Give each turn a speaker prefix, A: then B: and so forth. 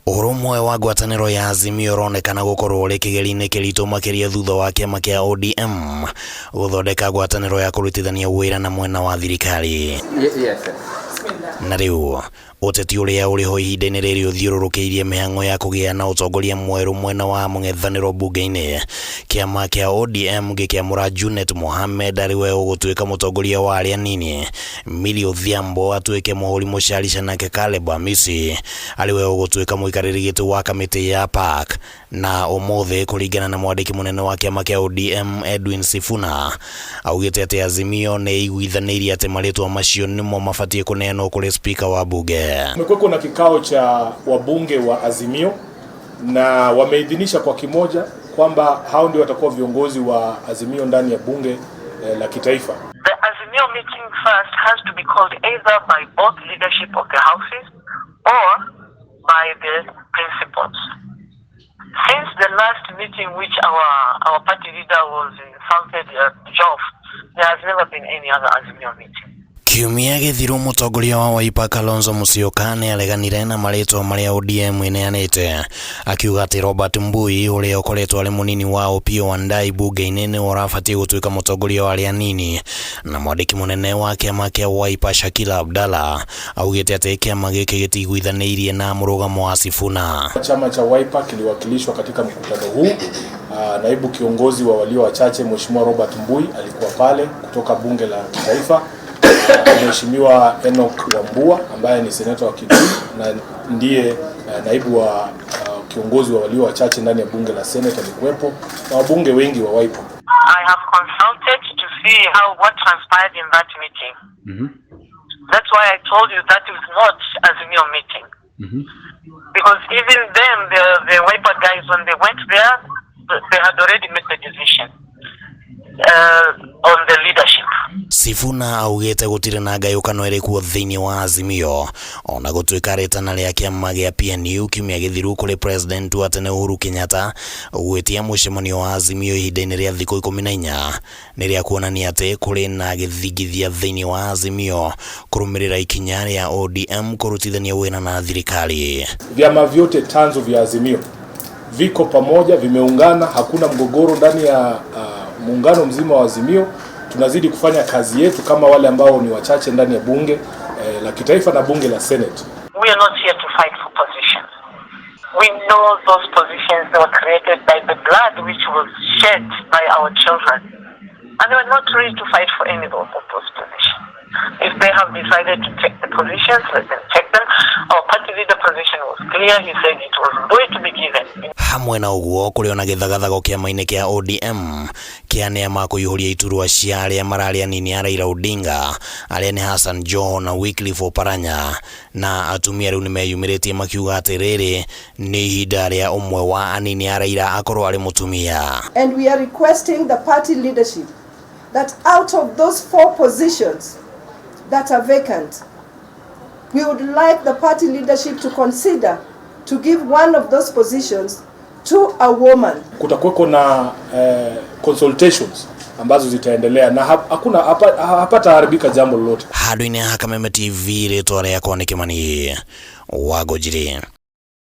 A: Urumwe wa ngwatanĩro ya Azimio uronekana gukorwo uri kĩgeri-inĩ kĩritũ makĩria thutha wa kĩama kĩa ODM guthondeka ngwatanĩro ya kũrutithania wĩra na mwena wa thirikari. Na rĩu ũteti ũrĩa ũrĩ ho ihinda-inĩ rĩrĩ ũthiũrũrũkĩirie mĩhang'o ya kũgĩa na ũtongoria mwerũ mwena wa mũng'ethanĩro mbunge-inĩ. Kĩama kĩa ODM gĩkĩamũra Junet Mohamed arĩwe ũgũtuĩka mũtongoria wa arĩa anini, Millie Odhiambo atuĩke mũhũri mũcarica, nake Caleb Amisi arĩwe ũgũtuĩka mũikarĩri gĩtĩ wa kamĩtĩ ya PAC. Na ũmũthĩ kũringana na mwandĩki mũnene wa kĩama kĩa ODM Edwin Sifuna augĩte atĩ Azimio nĩ iguithanĩirie atĩ marĩtwa macio nĩmo mabatiĩ kũneanwo kũrĩ spika wa bunge.
B: Kumekuwa na kikao cha wabunge wa Azimio na wameidhinisha kwa kimoja kwamba hao ndio watakuwa viongozi wa Azimio ndani ya bunge la kitaifa.
C: The Azimio meeting first has to be called either by both leadership of the houses or by the principals. Since the last meeting which our party leader was insulted at Joff, there has never been any other Azimio meeting.
A: Kiumia gĩthiru mũtongoria wa Wiper Kalonzo Musyoka nĩ aleganire na marĩtwa marĩa ODM ĩneanĩte, akiuga atĩ Robert Mbui ũrĩa ũkoretwo arĩ mũnini wa Opiyo Wandayi bunge-inĩ nĩ ũrabatiĩ gũtuĩka mũtongoria wa arĩa anini. Na mwandĩki mũnene wa kĩama kĩa Wiper Shakila Abdalla augĩte atĩ kĩama gĩkĩ gĩtiguithanĩirie na mũrũgamo wa Sifuna.
B: Chama cha Wiper kiliwakilishwa katika mkutano huu. Naibu kiongozi wa walio wachache Mheshimiwa Robert Mbui alikuwa pale kutoka bunge la kitaifa. Mheshimiwa Enoch Wambua ambaye ni seneta wa Kitui na ndiye naibu wa kiongozi wa walio wachache ndani ya bunge la Senate alikuwepo, na wabunge wengi wa Wiper.
C: I have consulted to see what transpired in that meeting. That's why I told you that is not Azimio meeting. Because even then the Wiper guys, when they went there, they had already made the decision on the leadership.
A: Sifuna augĩte gũtirĩ na ngayũkano ĩrĩ kuo thĩinĩ wa Azimio, ona gũtuĩka rĩtana rĩa kĩama gĩa PNU kiumia gĩthiru kũrĩ president wa tene Uhuru Kenyatta gwĩtia mũcemanio wa Azimio ihinda-inĩ rĩa thikũ 14 nĩ rĩa kuonania atĩ kũrĩ na gĩthingithia thĩinĩ wa Azimio kũrũmĩrĩra ikinya rĩa ODM kũrutithania wĩra na thirikari.
B: Vyama vyote tanzu vya Azimio viko pamoja, vimeungana, hakuna mgogoro ndani ya muungano mzima wa Azimio. Tunazidi kufanya kazi yetu kama wale ambao ni wachache ndani ya bunge la kitaifa na bunge la Senate.
C: We are not here to fight for positions. We know those positions were created by the blood which was shed by our children. And we are not ready to fight for any of those positions. If they have decided to take the positions, let them take them. Our party leader position was clear. He said it was going to be given.
A: Hamwe na ũguo kũrĩ ona gĩthagathago kĩama-inĩ kĩa ODM kĩaneama kũihũria iturwa cia arĩa mararĩ anini a Raila Odinga, arĩa nĩ Hassan Joho na Wycliffe Oparanya, na atumia rĩu nĩ meyumĩrĩtie makiuga atĩ rĩrĩ nĩ ihinda rĩa ũmwe wa anini a Raila akorwo arĩ mũtumia.
D: And we are requesting the party leadership that out of those 4 positions that are vacant, we would like the party leadership to consider to give one of those positions to a woman.
B: Kutakuweko na consultations ambazo zitaendelea na hapata haribika jambo lolote.
A: Handũ-inĩ ha Kameme TV rĩtwa rĩakwa nĩ Kĩmani Wangũnjiri.